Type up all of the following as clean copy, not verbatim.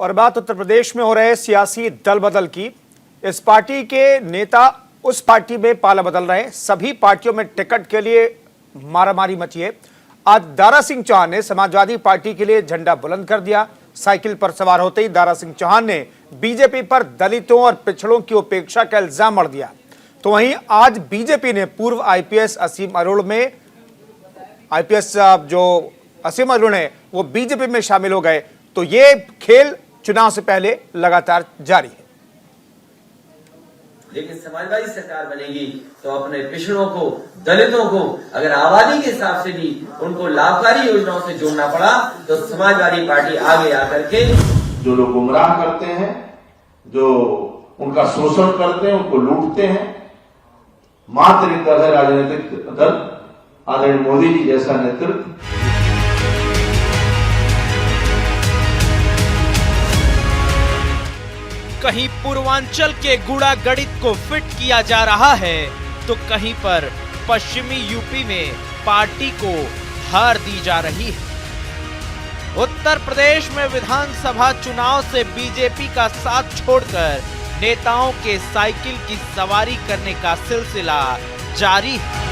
और बात उत्तर प्रदेश में हो रहे सियासी दल बदल की। इस पार्टी के नेता उस पार्टी में पाला बदल रहे हैं। सभी पार्टियों में टिकट के लिए मारामारी मची है। आज दारा सिंह चौहान ने समाजवादी पार्टी के लिए झंडा बुलंद कर दिया। साइकिल पर सवार होते ही दारा सिंह चौहान ने बीजेपी पर दलितों और पिछड़ों की उपेक्षा का इल्जाम मढ़ दिया। तो वहीं आज बीजेपी ने पूर्व आईपीएस असीम अरोड़ में आईपीएस जो असीम अरोड़ है वो बीजेपी में शामिल हो गए। तो ये खेल चुनाव से पहले लगातार जारी है। लेकिन समाजवादी सरकार बनेगी तो अपने पिछड़ों को, दलितों को अगर आबादी के हिसाब से भी उनको लाभकारी योजनाओं से जोड़ना पड़ा तो समाजवादी पार्टी आगे आकर के जो लोग गुमराह करते हैं, जो उनका शोषण करते हैं, उनको लूटते हैं, मात्र एक दल है राजनीतिक दल आदरणीय मोदी जी जैसा नेतृत्व। कहीं पूर्वांचल के गुड़ा गणित को फिट किया जा रहा है तो कहीं पर पश्चिमी यूपी में पार्टी को हार दी जा रही है। उत्तर प्रदेश में विधानसभा चुनाव से बीजेपी का साथ छोड़कर नेताओं के साइकिल की सवारी करने का सिलसिला जारी है।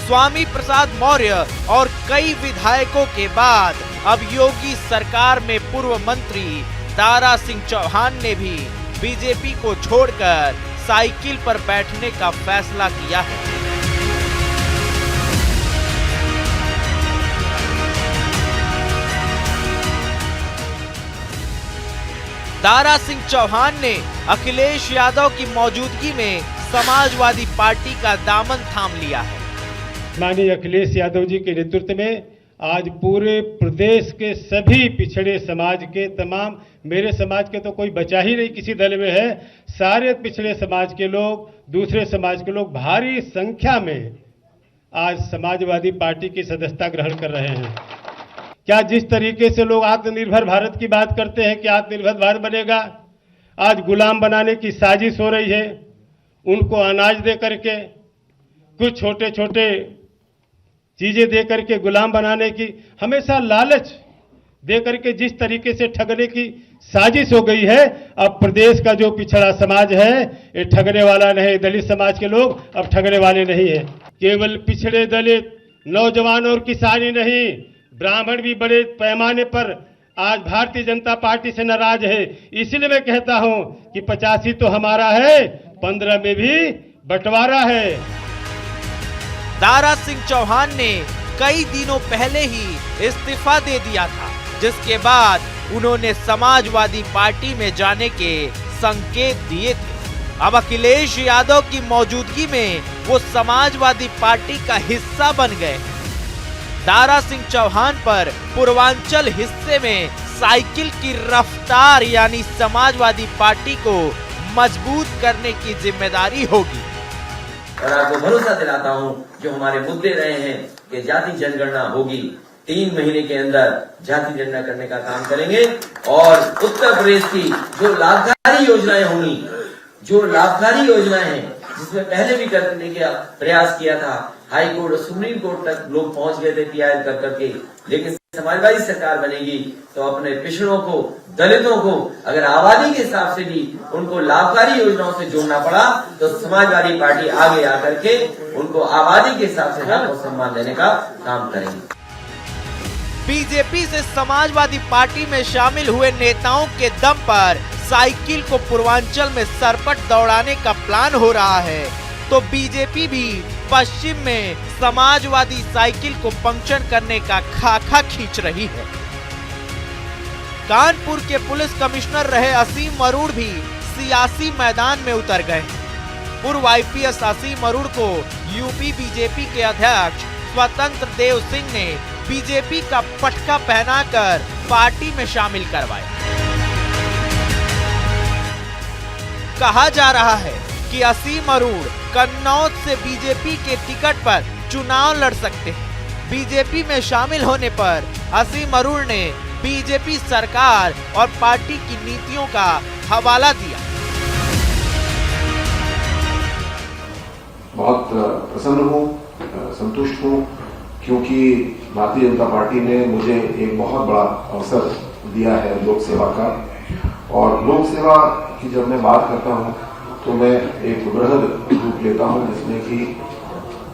स्वामी प्रसाद मौर्य और कई विधायकों के बाद अब योगी सरकार में पूर्व मंत्री दारा सिंह चौहान ने भी बीजेपी को छोड़कर साइकिल पर बैठने का फैसला किया है। दारा सिंह चौहान ने अखिलेश यादव की मौजूदगी में समाजवादी पार्टी का दामन थाम लिया है। माननीय अखिलेश यादव जी के नेतृत्व में आज पूरे प्रदेश के सभी पिछड़े समाज के तमाम, मेरे समाज के तो कोई बचा ही नहीं किसी दल में है, सारे पिछड़े समाज के लोग, दूसरे समाज के लोग भारी संख्या में आज समाजवादी पार्टी की सदस्यता ग्रहण कर रहे हैं। क्या जिस तरीके से लोग आत्मनिर्भर भारत की बात करते हैं कि आत्मनिर्भर भारत बनेगा, आज गुलाम बनाने की साजिश हो रही है। उनको अनाज दे करके, कुछ छोटे छोटे चीजें दे करके गुलाम बनाने की, हमेशा लालच दे करके जिस तरीके से ठगने की साजिश हो गई है, अब प्रदेश का जो पिछड़ा समाज है ये ठगने वाला नहीं, दलित समाज के लोग अब ठगने वाले नहीं है। केवल पिछड़े दलित, नौजवान और किसान ही नहीं, ब्राह्मण भी बड़े पैमाने पर आज भारतीय जनता पार्टी से नाराज है। इसलिए मैं कहता हूं कि 85 तो हमारा है, 15 में भी बंटवारा है। दारा सिंह चौहान ने कई दिनों पहले ही इस्तीफा दे दिया था, जिसके बाद उन्होंने समाजवादी पार्टी में जाने के संकेत दिए थे। अब अखिलेश यादव की मौजूदगी में वो समाजवादी पार्टी का हिस्सा बन गए। दारा सिंह चौहान पर पूर्वांचल हिस्से में साइकिल की रफ्तार यानी समाजवादी पार्टी को मजबूत करने की जिम्मेदारी होगी। और आपको भरोसा दिलाता हूं जो हमारे मुद्दे रहे हैं कि जाति जनगणना होगी, 3 महीने के अंदर जाति जनगणना करने का काम करेंगे और उत्तर प्रदेश की जो लाभकारी योजनाएं होंगी, जो लाभकारी योजनाएं हैं जिसमें पहले भी करने का प्रयास किया था, हाई कोर्ट और सुप्रीम कोर्ट तक लोग पहुंच गए थे पीआईएल कर करके, लेकिन समाजवादी सरकार बनेगी तो अपने पिछड़ों को, दलितों को अगर आबादी के हिसाब से भी उनको लाभकारी योजनाओं से जोड़ना पड़ा तो समाजवादी पार्टी आगे आकर के उनको आबादी के हिसाब से हक और सम्मान देने का काम करेगी। बीजेपी से समाजवादी पार्टी में शामिल हुए नेताओं के दम पर साइकिल को पूर्वांचल में सरपट दौड़ाने का प्लान हो रहा है, तो बीजेपी भी पश्चिम में समाजवादी साइकिल को पंक्चर करने का खाका खींच रही है। कानपुर के पुलिस कमिश्नर रहे असीम अरोड़ भी सियासी मैदान में उतर गए। पूर्व आईपीएस असीम अरोड़ को यूपी बीजेपी के अध्यक्ष स्वतंत्र देव सिंह ने बीजेपी का पटका पहनाकर पार्टी में शामिल करवाया। कहा जा रहा है कि असीम अरोड़ कन्नौज से बीजेपी के टिकट पर चुनाव लड़ सकते हैं। बीजेपी में शामिल होने पर असीम अरोड़ ने बीजेपी सरकार और पार्टी की नीतियों का हवाला दिया। बहुत प्रसन्न हूँ, संतुष्ट हूँ, क्योंकि भारतीय जनता पार्टी ने मुझे एक बहुत बड़ा अवसर दिया है लोक सेवा का। और लोक सेवा की जब मैं बात करता हूं तो मैं एक बृहद रूप लेता हूं, जिसमें कि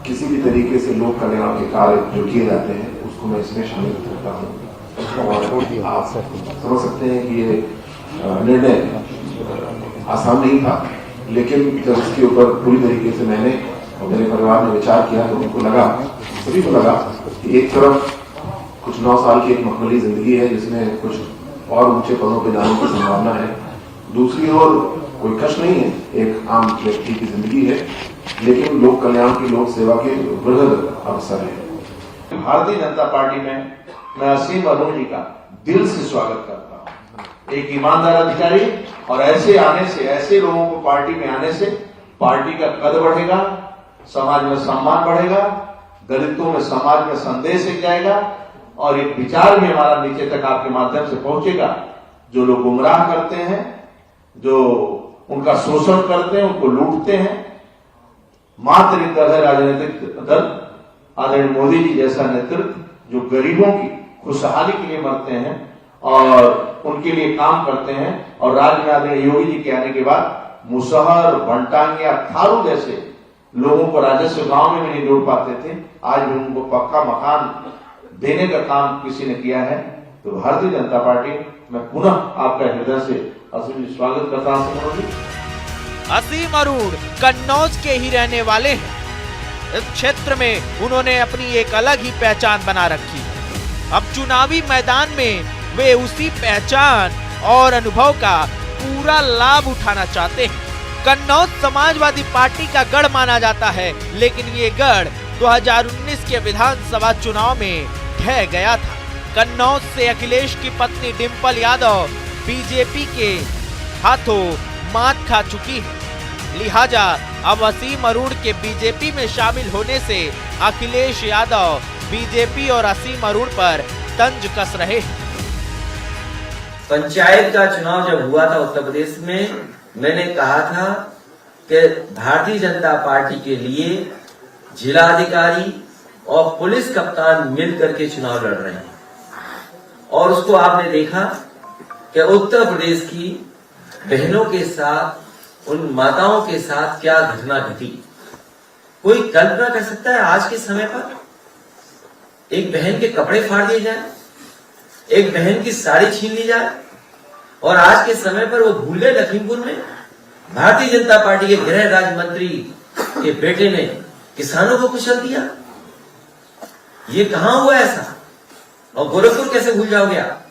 किसी भी तरीके से लोक कल्याण के कार्य जो किए जाते हैं उसको मैं इसमें शामिल करता हूं। और आप समझ सकते हैं कि ये निर्णय आसान नहीं था, लेकिन जब इसके ऊपर पूरी तरीके से मैंने और मेरे परिवार ने विचार किया तो उनको लगा, सभी को लगा कि एक तरफ कुछ 9 साल की एक मखमली जिंदगी है जिसमें कुछ और ऊंचे पदों पर जाने की संभावना है, दूसरी ओर कोई कष्ट नहीं है, एक आम व्यक्ति की जिंदगी है, लेकिन लोक कल्याण की लोक सेवा के बृहद अवसर है। भारतीय जनता पार्टी में मैं असीम अरुण जी का दिल से स्वागत करता हूं। एक ईमानदार अधिकारी और ऐसे आने से, ऐसे लोगों को पार्टी में आने से पार्टी का कद बढ़ेगा, समाज में सम्मान बढ़ेगा, दलितों में समाज में संदेश एक जाएगा और एक विचार भी हमारा नीचे तक आपके माध्यम से पहुंचेगा। जो लोग गुमराह करते हैं, जो उनका शोषण करते हैं, उनको लूटते हैं, मात्र एक दल है राजनीतिक दल, आदरणीय मोदी जी जैसा नेतृत्व जो गरीबों की खुशहाली के लिए मरते हैं और उनके लिए काम करते हैं। और राज्य में आदरणीय योगी जी के आने के बाद मुसहर, वनटांगिया, थारू जैसे लोगों को राजस्व गांव में भी नहीं जोड़ पाते थे, आज भी उनको पक्का मकान देने का काम किसी ने किया है। तो भारतीय जनता पार्टी मैं पुनः आपका हृदय से असीम स्वागत करता हूं। असीम अरुण कन्नौज के ही रहने वाले हैं। इस क्षेत्र में उन्होंने अपनी एक अलग ही पहचान बना रखी है। अब चुनावी मैदान में वे उसी पहचान और अनुभव का पूरा लाभ उठाना चाहते हैं। कन्नौज समाजवादी पार्टी का गढ़ माना जाता है, लेकिन ये गढ़ 2019 के विधानसभा चुनाव में ढह गया था। कन्नौज से अखिलेश की पत्नी डिंपल यादव बीजेपी के हाथों मात खा चुकी है। लिहाजा अब असीम अरुण के बीजेपी में शामिल होने से अखिलेश यादव बीजेपी और असीम अरुण पर तंज कस रहे हैं। पंचायत का चुनाव जब हुआ था उत्तर प्रदेश में, मैंने कहा था कि भारतीय जनता पार्टी के लिए जिलाधिकारी और पुलिस कप्तान मिलकर के चुनाव लड़ रहे हैं। और उसको आपने देखा कि उत्तर प्रदेश की बहनों के साथ, उन माताओं के साथ क्या घटना घटी। कोई कल्पना कर सकता है आज के समय पर एक बहन के कपड़े फाड़ दिए जाए, एक बहन की साड़ी छीन ली जाए, और आज के समय पर वो भूले लखीमपुर में भारतीय जनता पार्टी के गृह राज्य मंत्री के बेटे ने किसानों को कुचल दिया। ये कहां हुआ ऐसा? और गोरखपुर कैसे भूल जाओगे आप,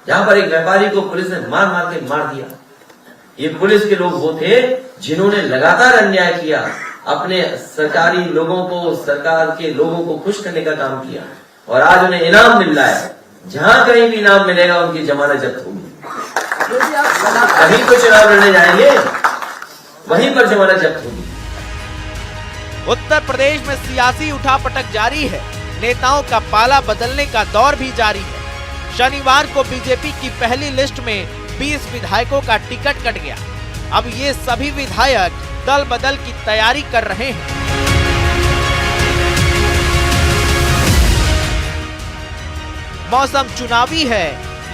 जहां पर एक व्यापारी को पुलिस ने मार मार के मार दिया। ये पुलिस के लोग वो थे जिन्होंने लगातार अन्याय किया, अपने सरकारी लोगों को, सरकार के लोगों को खुश करने का काम किया, और आज उन्हें इनाम मिल रहा है। जहां कहीं भी इनाम मिलेगा उनकी जमानत जब्त होगी। कहीं तो चुनाव लड़ने जाएंगे, वहीं पर जमानत जब्त होगी। उत्तर प्रदेश में सियासी उठापटक जारी है। नेताओं का पाला बदलने का दौर भी जारी है। शनिवार को बीजेपी की पहली लिस्ट में 20 विधायकों का टिकट कट गया। अब ये सभी विधायक दल बदल की तैयारी कर रहे हैं। मौसम चुनावी है,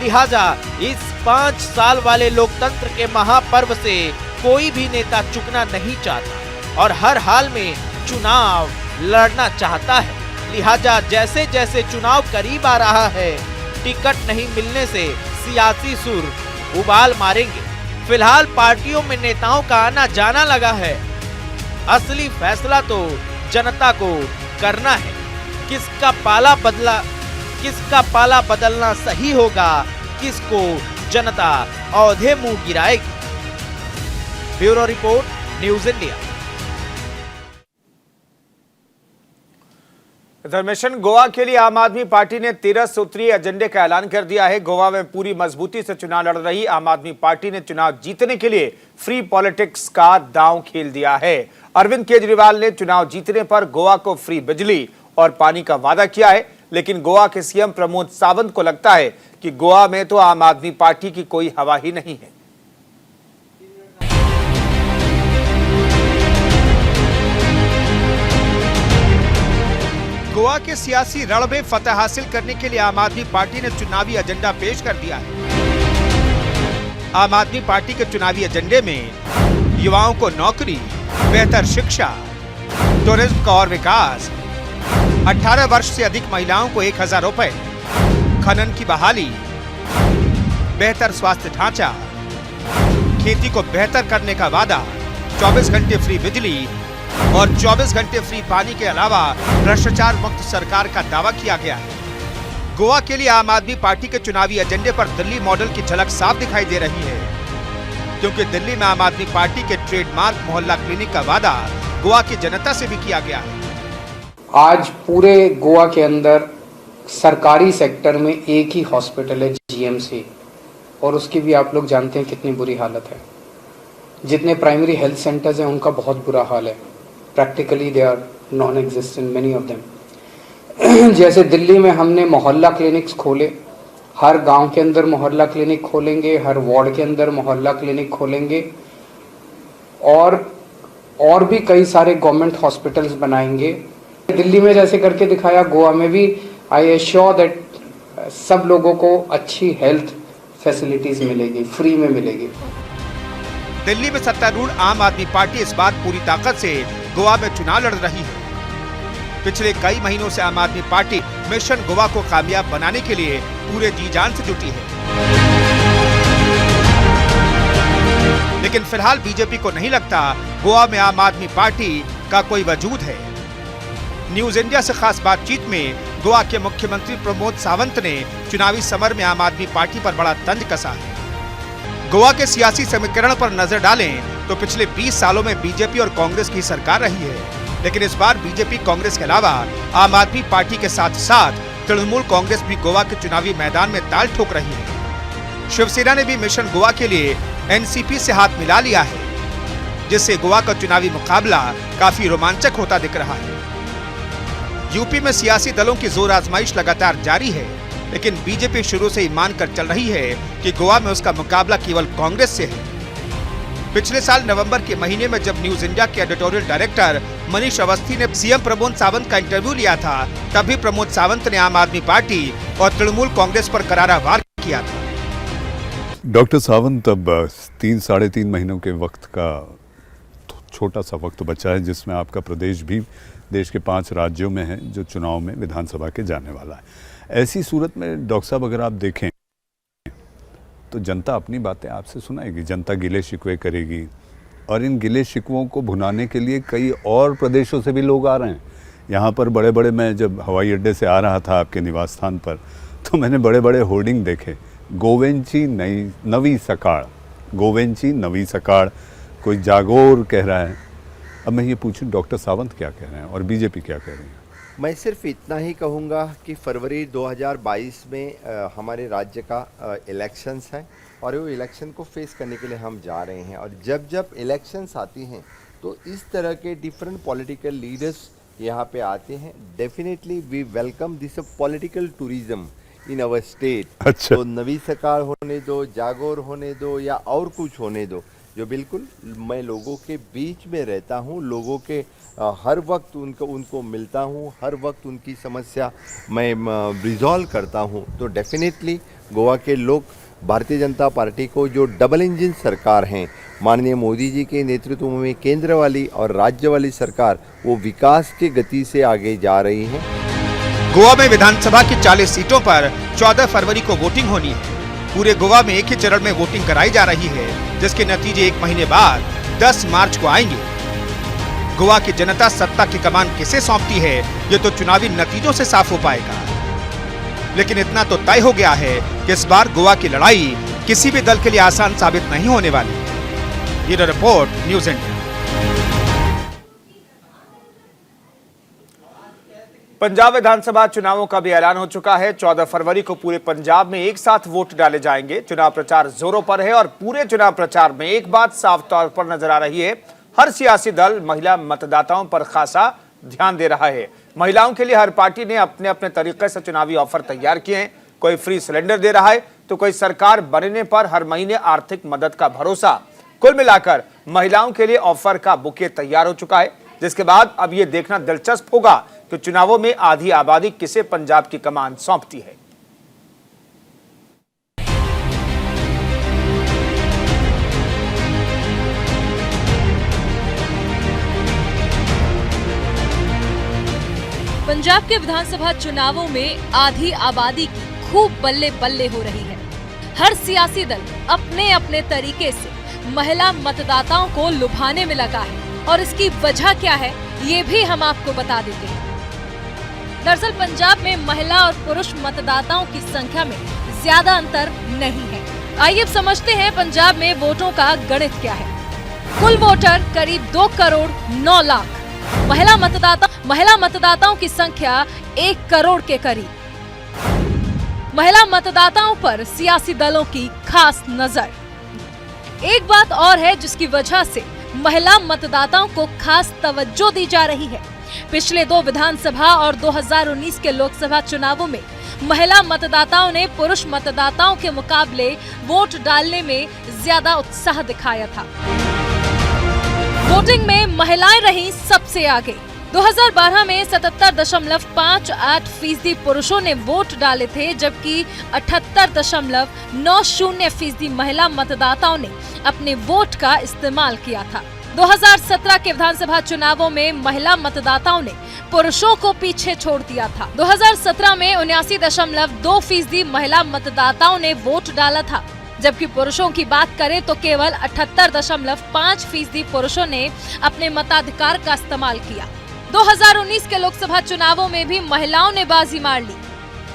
लिहाजा इस 5 साल वाले लोकतंत्र के महापर्व से कोई भी नेता चूकना नहीं चाहता और हर हाल में चुनाव लड़ना चाहता है। लिहाजा जैसे जैसे चुनाव करीब आ रहा है, टिकट नहीं मिलने से सियासी सुर उबाल मारेंगे। फिलहाल पार्टियों में नेताओं का आना जाना लगा है। असली फैसला तो जनता को करना है। किसका पाला बदलना सही होगा, किसको जनता औंधे मुंह गिराएगी। Bureau report, news India. धर्मेशन, गोवा के लिए आम आदमी पार्टी ने 13 सूत्रीय एजेंडे का ऐलान कर दिया है। गोवा में पूरी मजबूती से चुनाव लड़ रही आम आदमी पार्टी ने चुनाव जीतने के लिए फ्री पॉलिटिक्स का दांव खेल दिया है। अरविंद केजरीवाल ने चुनाव जीतने पर गोवा को फ्री बिजली और पानी का वादा किया है, लेकिन गोवा के सीएम प्रमोद सावंत को लगता है कि गोवा में तो आम आदमी पार्टी की कोई हवा ही नहीं है। गोवा के सियासी रण में फतह हासिल करने के लिए आम आदमी पार्टी ने चुनावी एजेंडा पेश कर दिया है। आम आदमी पार्टी के चुनावी एजेंडे में युवाओं को नौकरी, बेहतर शिक्षा, टूरिज्म का और विकास, 18 वर्ष से अधिक महिलाओं को 1000 रुपए, खनन की बहाली, बेहतर स्वास्थ्य ढांचा, खेती को बेहतर करने का वादा, 24 घंटे फ्री बिजली और 24 घंटे फ्री पानी के अलावा भ्रष्टाचार मुक्त सरकार का दावा किया गया है। गोवा के लिए आम आदमी पार्टी के चुनावी एजेंडे पर दिल्ली मॉडल की झलक साफ दिखाई दे रही है, क्योंकि दिल्ली में आम आदमी पार्टी के ट्रेडमार्क मोहल्ला क्लिनिक का वादा गोवा की जनता से भी किया गया है। आज पूरे गोवा के अंदर सरकारी सेक्टर में एक ही हॉस्पिटल है, जीएमसी, और उसकी भी आप लोग जानते हैं कितनी बुरी हालत है। जितने प्राइमरी हेल्थ सेंटर्स हैं उनका बहुत बुरा हाल है, practically they are non existent many of them. जैसे दिल्ली में हमने मोहल्ला क्लिनिक्स खोले, हर गांव के अंदर मोहल्ला क्लिनिक खोलेंगे, हर वार्ड के अंदर मोहल्ला क्लिनिक खोलेंगे, और भी कई सारे गवर्नमेंट हॉस्पिटल्स बनाएंगे। दिल्ली में जैसे करके दिखाया, गोवा में भी आई एश्योर दैट सब लोगों को अच्छी हेल्थ फैसिलिटीज मिलेगी, फ्री में मिलेगी। दिल्ली में सत्तारूढ़ आम आदमी पार्टी इस बार पूरी ताकत से गोवा में चुनाव लड़ रही है। पिछले कई महीनों से आम आदमी पार्टी मिशन गोवा को कामयाब बनाने के लिए पूरे जी जान से जुटी है, लेकिन फिलहाल बीजेपी को नहीं लगता गोवा में आम आदमी पार्टी का कोई वजूद है। न्यूज इंडिया से खास बातचीत में गोवा के मुख्यमंत्री प्रमोद सावंत ने चुनावी समर में आम आदमी पार्टी पर बड़ा तंज कसा है। गोवा के सियासी समीकरण पर नजर डालें तो पिछले 20 सालों में बीजेपी और कांग्रेस की सरकार रही है, लेकिन इस बार बीजेपी कांग्रेस के अलावा आम आदमी पार्टी के साथ साथ तृणमूल कांग्रेस भी गोवा के चुनावी मैदान में ताल ठोक रही है। शिवसेना ने भी मिशन गोवा के लिए एनसीपी से हाथ मिला लिया है, जिससे गोवा का चुनावी मुकाबला काफी रोमांचक होता दिख रहा है। यूपी में सियासी दलों की जोर आजमाइश लगातार जारी है, लेकिन बीजेपी शुरू से ही मानकर चल रही है कि गोवा में उसका मुकाबला केवल कांग्रेस से है। पिछले साल नवंबर के महीने में जब न्यूज इंडिया के एडिटोरियल डायरेक्टर मनीष अवस्थी ने सीएम प्रमोद सावंत का इंटरव्यू लिया था, तभी प्रमोद सावंत ने आम आदमी पार्टी और तृणमूल कांग्रेस पर करारा वार किया था। डॉक्टर सावंत, अब 3-3.5 महीनों के वक्त का छोटा सा वक्त बचा है, जिसमें आपका प्रदेश भी देश के 5 राज्यों में है जो चुनाव में विधानसभा के जाने वाला है। ऐसी सूरत में डॉक्टर साहब, अगर आप देखें तो जनता अपनी बातें आपसे सुनाएगी, जनता गिले शिकवे करेगी, और इन गिले शिकवों को भुनाने के लिए कई और प्रदेशों से भी लोग आ रहे हैं। यहाँ पर बड़े बड़े, मैं जब हवाई अड्डे से आ रहा था आपके निवास स्थान पर, तो मैंने बड़े बड़े होर्डिंग देखे, गोवेंची नवी सकाळ, गोवेंची नवी सकाळ, कोई जागोर कह रहा है। अब मैं ये पूछूं, डॉक्टर सावंत क्या कह रहे हैं और बीजेपी क्या कह रही है? मैं सिर्फ इतना ही कहूँगा कि फरवरी 2022 में हमारे राज्य का इलेक्शंस है, और वो इलेक्शन को फेस करने के लिए हम जा रहे हैं। और जब जब इलेक्शंस आती हैं तो इस तरह के डिफरेंट पॉलिटिकल लीडर्स यहाँ पे आते हैं। Definitely we welcome this political tourism in our state. अच्छा। तो नवी सकाळ होने दो, जागोर होने दो, या और कुछ होने दो, जो बिल्कुल मैं लोगों के बीच में रहता हूँ, लोगों के हर वक्त उनको मिलता हूँ, हर वक्त उनकी समस्या मैं रिजॉल्व करता हूँ। तो डेफिनेटली गोवा के लोग भारतीय जनता पार्टी को, जो डबल इंजन सरकार हैं, माननीय मोदी जी के नेतृत्व में केंद्र वाली और राज्य वाली सरकार, वो विकास की गति से आगे जा रही है। गोवा में विधानसभा की 40 सीटों पर 14 फरवरी को वोटिंग होनी है। पूरे गोवा में एक ही चरण में वोटिंग कराई जा रही है, जिसके नतीजे 1 महीने बाद 10 मार्च को आएंगे। गोवा की जनता सत्ता की कमान किसे सौंपती है, ये तो चुनावी नतीजों से साफ हो पाएगा। लेकिन इतना तो तय हो गया है कि इस बार गोवा की लड़ाई किसी भी दल के लिए आसान साबित नहीं होने वाली। Bureau report, news India. Punjab विधानसभा चुनावों का भी ऐलान हो चुका है। 14 फरवरी को पूरे पंजाब में एक साथ वोट डाले जाएंगे। चुनाव प्रचार जोरों पर है और पूरे चुनाव प्रचार में एक बात साफ तौर पर नजर आ रही है, हर सियासी दल महिला मतदाताओं पर खासा ध्यान दे रहा है। महिलाओं के लिए हर पार्टी ने अपने अपने तरीके से चुनावी ऑफर तैयार किए हैं। कोई फ्री सिलेंडर दे रहा है तो कोई सरकार बनने पर हर महीने आर्थिक मदद का भरोसा। कुल मिलाकर महिलाओं के लिए ऑफर का बुके तैयार हो चुका है, जिसके बाद अब यह देखना दिलचस्प होगा कि चुनावों में आधी आबादी किसे पंजाब की कमान सौंपती है। पंजाब के विधानसभा चुनावों में आधी आबादी की खूब बल्ले बल्ले हो रही है। हर सियासी दल अपने अपने तरीके से महिला मतदाताओं को लुभाने में लगा है और इसकी वजह क्या है ये भी हम आपको बता देते हैं। दरअसल पंजाब में महिला और पुरुष मतदाताओं की संख्या में ज्यादा अंतर नहीं है। आइए अब समझते हैं पंजाब में वोटों का गणित क्या है। कुल वोटर करीब 2 करोड़ 9 लाख। महिला मतदाताओं की संख्या 1 करोड़ के करीब। महिला मतदाताओं पर सियासी दलों की खास नजर। एक बात और है जिसकी वजह से महिला मतदाताओं को खास तवज्जो दी जा रही है। पिछले 2 विधानसभा और 2019 के लोकसभा चुनावों में महिला मतदाताओं ने पुरुष मतदाताओं के मुकाबले वोट डालने में ज्यादा उत्साह दिखाया था। वोटिंग में महिलाएं रहीं सबसे आगे। 2012 में 77.58% पुरुषों ने वोट डाले थे, जबकि 78.90% महिला मतदाताओं ने अपने वोट का इस्तेमाल किया था। 2017 के विधानसभा चुनावों में महिला मतदाताओं ने पुरुषों को पीछे छोड़ दिया था। 2017 में 79.2% महिला मतदाताओं ने वोट डाला था, जबकि पुरुषों की बात करें तो केवल 78.5% पुरुषों ने अपने मताधिकार का इस्तेमाल किया। 2019 के लोकसभा चुनावों में भी महिलाओं ने बाजी मार ली।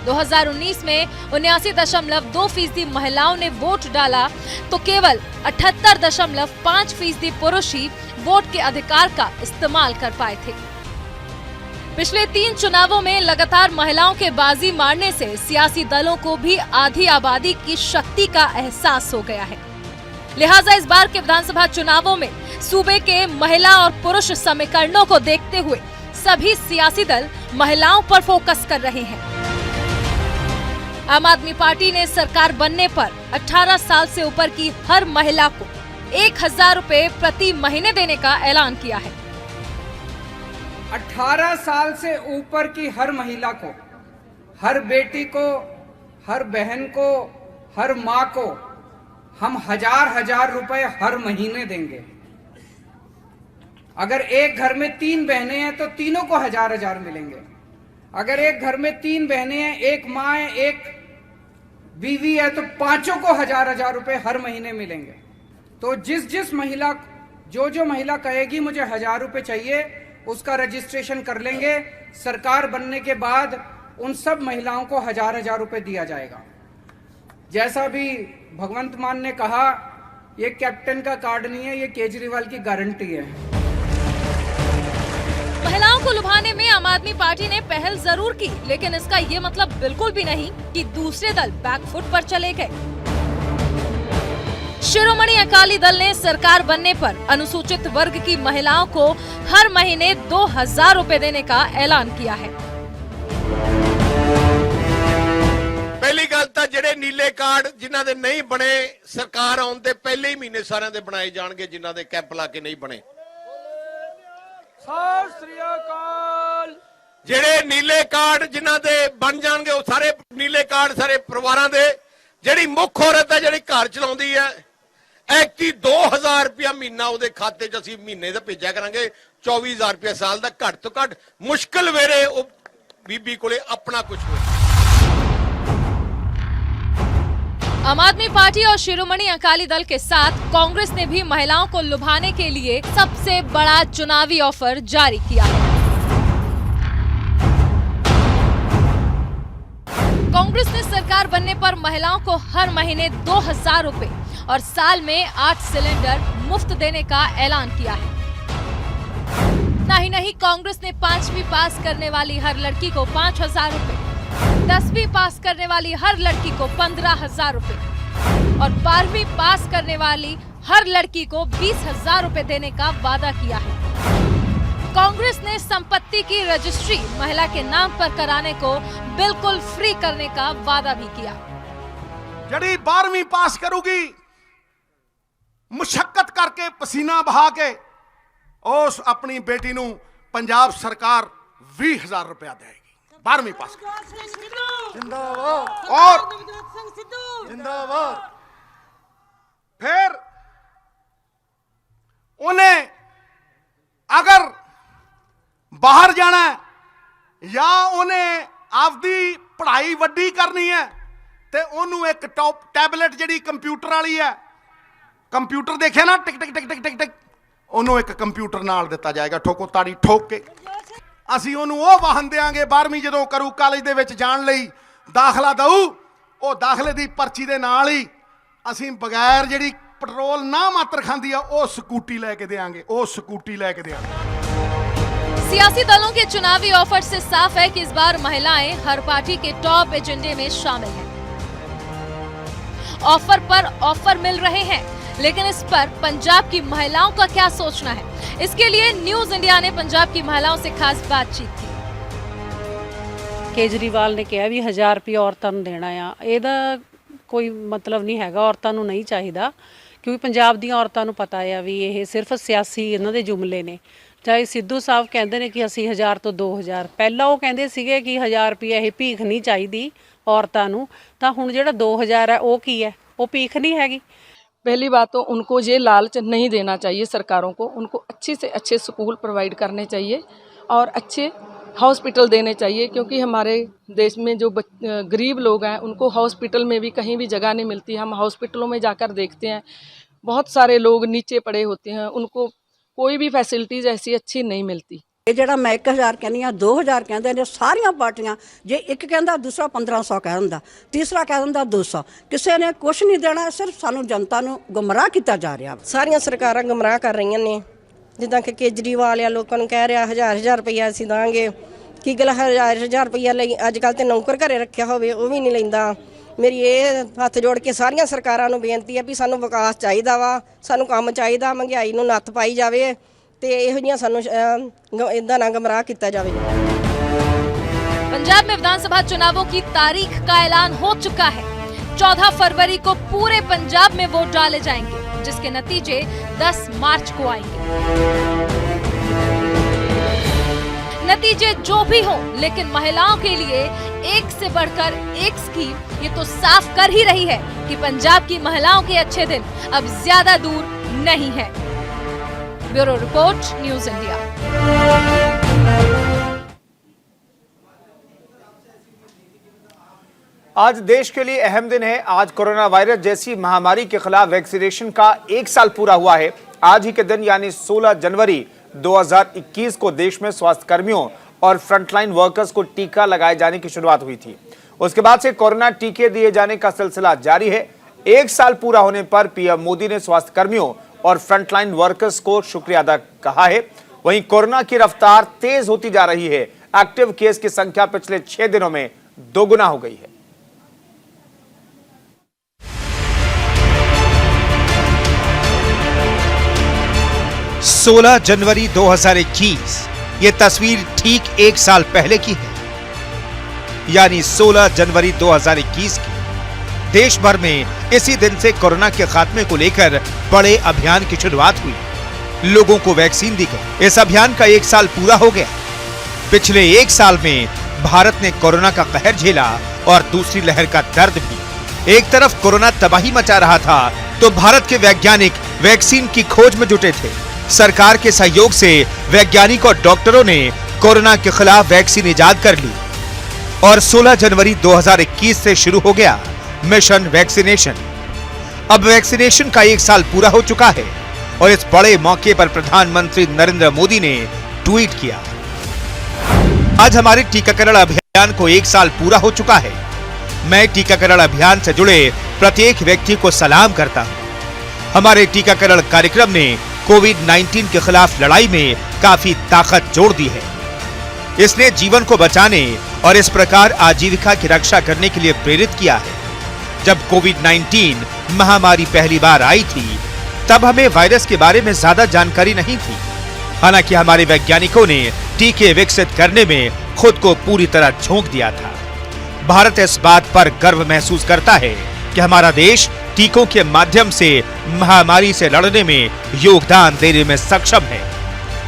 2019 में 79.2% महिलाओं ने वोट डाला तो केवल 78.5% पुरुष ही वोट के अधिकार का इस्तेमाल कर पाए थे। पिछले 3 चुनावों में लगातार महिलाओं के बाजी मारने से सियासी दलों को भी आधी आबादी की शक्ति का एहसास हो गया है। लिहाजा इस बार के विधानसभा चुनावों में सूबे के महिला और पुरुष समीकरणों को देखते हुए सभी सियासी दल महिलाओं पर फोकस कर रहे हैं। आम आदमी पार्टी ने सरकार बनने पर 18 साल से ऊपर की हर महिला को 1000 रुपए प्रति महीने देने का ऐलान किया है। 18 साल से ऊपर की हर महिला को, हर बेटी को, हर बहन को, हर माँ को हम 1000 रुपए हर महीने देंगे। अगर एक घर में 3 बहनें हैं तो तीनों को 1000 मिलेंगे। अगर एक घर में 3 बहनें हैं, एक माँ है, एक बीवी है, तो पांचों को 1000 रुपए हर महीने मिलेंगे। तो जिस महिला, जो महिला कहेगी मुझे 1000 रुपए चाहिए, उसका रजिस्ट्रेशन कर लेंगे। सरकार बनने के बाद उन सब महिलाओं को 1000 रुपए दिया जाएगा। जैसा भी भगवंत मान ने कहा, ये कैप्टन का कार्ड नहीं है, ये केजरीवाल की गारंटी है। महिलाओं को लुभाने में आम आदमी पार्टी ने पहल जरूर की, लेकिन इसका ये मतलब बिल्कुल भी नहीं कि दूसरे दल बैकफुट पर चले गए। शिरोमणि अकाली दल ने सरकार बनने पर अनुसूचित वर्ग की महिलाओं को हर महीने 2000 रुपए देने का ऐलान किया है। पहली गल तो जेडे नीले कार्ड जिन्हां दे नहीं बने, सरकार आउण ते पहले ही महीने सारिਆਂ ਦੇ ਬਣਾਏ ਜਾਣਗੇ, जिन्हां दे कैंप ला के नहीं बने। सत श्री अकाल। जेडे नीले कार्ड जिन्हां दे बन जाणगे, ਉਹ ਸਾਰੇ नीले कार्ड ਸਾਰੇ ਪਰਿਵਾਰਾਂ ਦੇ। ਜਿਹੜੀ ਮੁੱਖ ਔਰਤ ਹੈ ਜਿਹੜੀ ਘਰ ਚਲਾਉਂਦੀ ਹੈ, ਐਕਟੀ 2000 रुपया ਮਹੀਨਾ ਉਹਦੇ ਖਾਤੇ 'ਚ ਅਸੀਂ ਮਹੀਨੇ ਦਾ ਭੇਜਿਆ ਕਰਾਂਗੇ। 24000 रुपया ਸਾਲ ਦਾ ਘੱਟ ਤੋਂ ਘੱਟ ਮੁਸ਼ਕਲ ਵੇਲੇ ਉਹ ਬੀਬੀ ਕੋਲੇ ਆਪਣਾ ਕੁਝ ਹੋਵੇ। आम आदमी पार्टी और शिरोमणि अकाली दल के साथ कांग्रेस ने भी महिलाओं को लुभाने के लिए सबसे बड़ा चुनावी ऑफर जारी किया है। कांग्रेस ने सरकार बनने पर महिलाओं को हर महीने 2000 रुपए और साल में 8 सिलेंडर मुफ्त देने का ऐलान किया है। नहीं, कांग्रेस ने 5वीं पास करने वाली हर लड़की को 5000 रुपए, 10वीं पास करने वाली हर लड़की को 15000 रुपए और 12वीं पास करने वाली हर लड़की को 20000 रुपए देने का वादा किया है। कांग्रेस ने संपत्ति की रजिस्ट्री महिला के नाम पर कराने को बिल्कुल फ्री करने का वादा भी किया। जड़ी 12वीं पास करूगी, मुशक्कत करके पसीना बहा के उस अपनी बेटी नू पंजाब सरकार 20,000 रुपया देगी 12वीं पास और फिर उन्हें अगर बाहर जाना है या उन्हें आपदी पढ़ाई वड्डी करनी है तो उन्होंने एक टैबलेट जी कंप्यूटर वाली है, कंप्यूटर देखे ना टिक टिक टिक टिक टिक टिक, उन्होंने एक कंप्यूटर नाल दिता जाएगा, ठोको ताड़ी ठोक के। असी उन्होंने वो वाहन देंगे 12वीं जो करू कॉलेज दे विच जाण लई दाखला दऊ, वो दाखले की पर्ची दे नाल ही असी बगैर जी पेट्रोल ना मात्र खांदी है वो स्कूटी लैके देंगे, वो स्कूटी लैके देंगे। सियासी दलों के चुनावी ऑफर से साफ है कि इस बार महिलाएं हर पार्टी के टॉप एजेंडे में शामिल हैं। ऑफर पर ऑफर मिल रहे हैं, लेकिन इस पर पंजाब की महिलाओं का क्या सोचना है? इसके लिए न्यूज इंडिया ने पंजाब की महिलाओं से खास बातचीत की। केजरीवाल ने कहा भी 1000 रुपये औरतों को देना आ, ਇਹਦਾ कोई मतलब नहीं हैगा, औरतों को नहीं चाहिए, क्योंकि पंजाब दी औरतों को पता है भी ये सिर्फ सियासी इन्हां दे जुमले ने। चाहे सिद्धू साहब कहते हैं कि असी 1000 तो 2000, पहला वो कहते सीगे कि 1000 रुपये ये भीख नहीं चाहिए औरतों को, तो हुण जिहड़ा 2000 है वो की है, वो भीख नहीं हैगी। पहली बात तो उनको ये लालच नहीं देना चाहिए सरकारों को, उनको अच्छे से अच्छे स्कूल प्रोवाइड करने चाहिए और अच्छे हॉस्पिटल देने चाहिए, क्योंकि हमारे देश में जो गरीब लोग हैं उनको हॉस्पिटल में भी कहीं भी जगह नहीं मिलती। हम हॉस्पिटलों में जाकर देखते हैं बहुत सारे लोग नीचे पड़े होते हैं, उनको कोई भी फैसिलिटीज़ ऐसी अच्छी नहीं मिलती। ਇਹ ਜਿਹੜਾ ਮੈਂ 1000 ਕਹਿੰਦੀ ਆ 2000 ਕਹਿੰਦੇ ਨੇ ਸਾਰੀਆਂ ਪਾਰਟੀਆਂ, ਜੇ ਇੱਕ ਕਹਿੰਦਾ ਦੂਸਰਾ 1500 ਕਹਿ ਦਿੰਦਾ, ਤੀਸਰਾ ਕਹਿ ਦਿੰਦਾ 200, ਕਿਸੇ ਨੇ ਕੁਝ ਨਹੀਂ ਦੇਣਾ, ਸਿਰਫ ਸਾਨੂੰ ਜਨਤਾ ਨੂੰ ਗੁੰਮਰਾਹ ਕੀਤਾ ਜਾ ਰਿਹਾ। ਸਾਰੀਆਂ ਸਰਕਾਰਾਂ ਗੁੰਮਰਾਹ ਕਰ ਰਹੀਆਂ ਨੇ, ਜਿੱਦਾਂ ਕਿ ਕੇਜਰੀਵਾਲ ਆ ਲੋਕਾਂ ਨੂੰ ਕਹਿ ਰਿਹਾ 1000 ਰੁਪਈਆ ਅਸੀਂ ਦਾਂਗੇ, ਕੀ ਗੱਲ 1000 ਰੁਪਈਆ ਲਈ ਅੱਜ ਕੱਲ੍ਹ ਤੇ ਨੌਕਰ ਘਰੇ ਰੱਖਿਆ ਹੋਵੇ ਉਹ ਵੀ ਨਹੀਂ ਲੈਂਦਾ। ਮੇਰੀ ਇਹ ਹੱਥ ਜੋੜ ਕੇ ਸਾਰੀਆਂ ਸਰਕਾਰਾਂ ਨੂੰ ਬੇਨਤੀ ਹੈ ਵੀ ਸਾਨੂੰ ਵਿਕਾਸ ਚਾਹੀਦਾ ਵਾ, ਸਾਨੂੰ ਕੰਮ ਚਾਹੀਦਾ, ਮਹਿੰਗਾਈ ਨੂੰ ਨੱਥ ਪਾਈ ਜਾਵੇ ਤੇ ਇਹੋ ਜਿਹੀਆਂ ਸਾਨੂੰ ਇਦਾਂ ਨਾ ਗੁੰਮਰਾਹ ਕੀਤਾ ਜਾਵੇ। पंजाब में विधानसभा चुनावों की तारीख का ऐलान हो चुका है। 14 फरवरी को पूरे पंजाब में वोट डाले जाएंगे, जिसके नतीजे 10 मार्च को आएंगे। नतीजे जो भी हो, लेकिन महिलाओं के लिए एक से बढ़कर एक स्कीम ये तो साफ कर ही रही है कि पंजाब की महिलाओं के अच्छे दिन अब ज्यादा दूर नहीं है। Bureau report, news India. आज देश के लिए अहम दिन है। आज कोरोना वायरस जैसी महामारी के खिलाफ वैक्सीनेशन का 1 साल पूरा हुआ है। आज ही के दिन यानी 16 जनवरी 2021 को देश में स्वास्थ्य कर्मियों और फ्रंटलाइन वर्कर्स को टीका लगाए जाने की शुरुआत हुई थी। उसके बाद से कोरोना टीके दिए जाने का सिलसिला जारी है। 1 साल पूरा होने पर पीएम मोदी ने स्वास्थ्य कर्मियों और फ्रंटलाइन वर्कर्स को शुक्रिया अदा कहा है। वहीं कोरोना की रफ्तार तेज होती जा रही है। एक्टिव केस की संख्या पिछले 6 दिनों में 2 गुना हो गई है। सोलह जनवरी 2021 ये तस्वीर ठीक 1 साल पहले की है, यानी 16 जनवरी 2021 की। देश भर में इसी दिन से कोरोना के खात्मे को लेकर बड़े अभियान की शुरुआत हुई। लोगों को वैक्सीन दी गई। इस अभियान का 1 साल पूरा हो गया। पिछले 1 साल में भारत ने कोरोना का कहर झेला और दूसरी लहर का दर्द भी। एक तरफ कोरोना तबाही मचा रहा था तो भारत के वैज्ञानिक वैक्सीन की खोज में जुटे थे। सरकार के सहयोग से वैज्ञानिक और डॉक्टरों ने कोरोना के खिलाफ वैक्सीन इजाद कर ली और 16 जनवरी 2021 से शुरू हो गया मिशन वैक्सीनेशन। अब वैक्सीनेशन का 1 साल पूरा हो चुका है और इस बड़े मौके पर प्रधानमंत्री नरेंद्र मोदी ने ट्वीट किया। आज हमारे टीकाकरण अभियान को 1 साल पूरा हो चुका है। मैं टीकाकरण अभियान से जुड़े प्रत्येक व्यक्ति को सलाम करता हूं। हमारे टीकाकरण कार्यक्रम ने कोविड-19 के खिलाफ लड़ाई में काफी ताकत जोड़ दी है। इसने जीवन को बचाने और इस प्रकार आजीविका की रक्षा करने के लिए प्रेरित किया है। जब कोविड-19 महामारी पहली बार आई थी तब हमें वायरस के बारे में ज्यादा जानकारी नहीं थी। हालांकि हमारे वैज्ञानिकों ने टीके विकसित करने में खुद को पूरी तरह झोंक दिया था। भारत इस बात पर गर्व महसूस करता है कि हमारा देश टीकों के माध्यम से महामारी से लड़ने में योगदान देने में सक्षम है।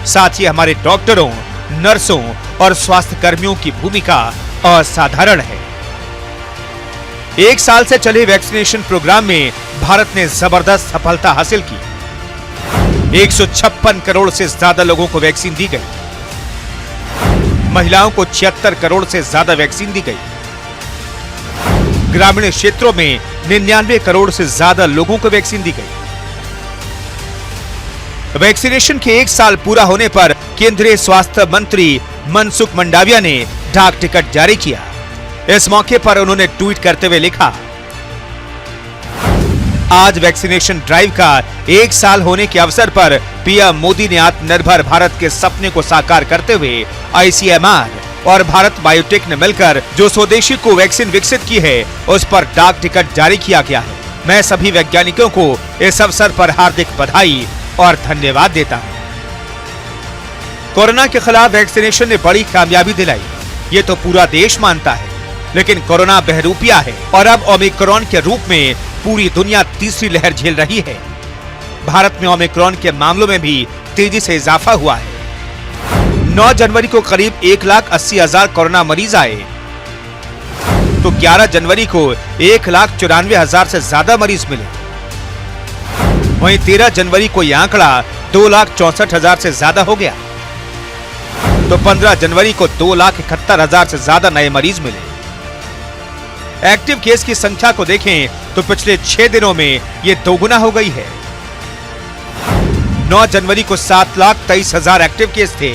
साथ ही हमारे डॉक्टरों नर्सों और स्वास्थ्य कर्मियों की भूमिका असाधारण है। 1 साल से चले वैक्सीनेशन प्रोग्राम में भारत ने जबरदस्त सफलता हासिल की। 156 करोड़ से ज्यादा लोगों को वैक्सीन दी गई। महिलाओं को 76 करोड़ से ज्यादा वैक्सीन दी गई। ग्रामीण क्षेत्रों में 99 करोड़ से ज्यादा लोगों को वैक्सीन दी गई। वैक्सीनेशन के 1 साल पूरा होने पर केंद्रीय स्वास्थ्य मंत्री मनसुख मंडाविया ने डाक टिकट जारी किया। इस मौके पर उन्होंने ट्वीट करते हुए लिखा, आज वैक्सीनेशन ड्राइव का 1 साल होने के अवसर पर पीएम मोदी ने आत्मनिर्भर भारत के सपने को साकार करते हुए आईसीएमआर और भारत बायोटेक ने मिलकर जो स्वदेशी कोवैक्सीन विकसित की है, उस पर डाक टिकट जारी किया गया है। मैं सभी वैज्ञानिकों को इस अवसर पर हार्दिक बधाई और धन्यवाद देता हूं। कोरोना के खिलाफ वैक्सीनेशन ने बड़ी कामयाबी दिलाई, ये तो पूरा देश मानता है। लेकिन कोरोना बहरूपिया है और अब ओमिक्रॉन के रूप में पूरी दुनिया तीसरी लहर झेल रही है। भारत में ओमिक्रॉन के मामलों में भी तेजी से इजाफा हुआ है। 9 जनवरी को करीब 1,80,000 कोरोना मरीज आए, तो 11 जनवरी को 1,94,000 से ज्यादा मरीज मिले। वहीं 13 जनवरी को यह आंकड़ा 2,64,000 से ज्यादा हो गया, तो 15 जनवरी को 2,71,000 से ज्यादा नए मरीज मिले। एक्टिव केस की संख्या को देखें तो पिछले 6 दिनों में ये दोगुना हो गई है। 9 जनवरी को 7,23,000 एक्टिव केस थे,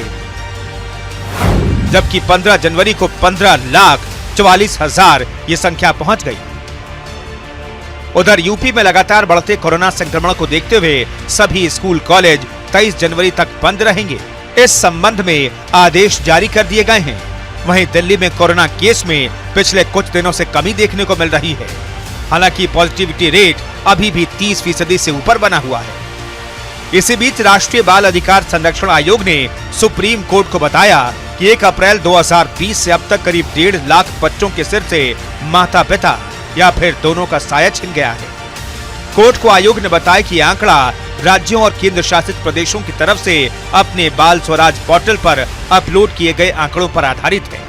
जबकि 15 जनवरी को 15,44,000 ये संख्या पहुंच गई। उधर यूपी में लगातार बढ़ते कोरोना संक्रमण को देखते हुए सभी स्कूल कॉलेज 23 जनवरी तक बंद रहेंगे। इस संबंध में आदेश जारी कर दिए गए हैं। वहीं दिल्ली में कोरोना केस में पिछले कुछ दिनों से कमी देखने को मिल रही है। हालांकि पॉजिटिविटी रेट अभी भी 30% से ऊपर बना हुआ है। इसी बीच राष्ट्रीय बाल अधिकार संरक्षण आयोग ने सुप्रीम कोर्ट को बताया कि 1 अप्रैल 2020 से अब तक करीब 1.5 लाख बच्चों के सिर से माता पिता या फिर दोनों का साया छिन गया है। कोर्ट को आयोग ने बताया कि आंकड़ा राज्यों और केंद्र शासित प्रदेशों की तरफ से अपने बाल स्वराज पोर्टल पर अपलोड किए गए आंकड़ों पर आधारित है।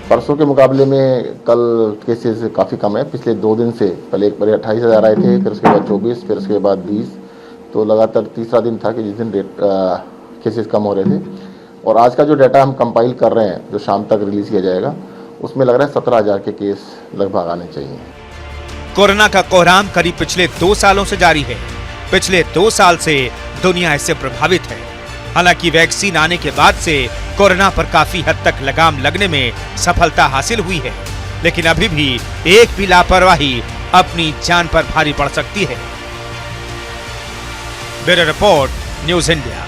परसों के मुकाबले में कल केसेस काफ़ी कम है। पिछले 2 दिन से पहले एक बार 28,000 आए थे, फिर उसके बाद 24, फिर उसके बाद 20, तो लगातार तीसरा दिन था कि जिस दिन केसेस कम हो रहे थे। और आज का जो डाटा हम कंपाइल कर रहे हैं, जो शाम तक रिलीज किया जाएगा, उसमें लग रहा है 17,000 के केस लगभग आने चाहिए। कोरोना का कोहराम करीब पिछले 2 सालों से जारी है। पिछले 2 साल से दुनिया इससे प्रभावित है। हालांकि वैक्सीन आने के बाद से कोरोना पर काफी हद तक लगाम लगने में सफलता हासिल हुई है, लेकिन अभी भी एक भी लापरवाही अपनी जान पर भारी पड़ सकती है। Bureau report, news India.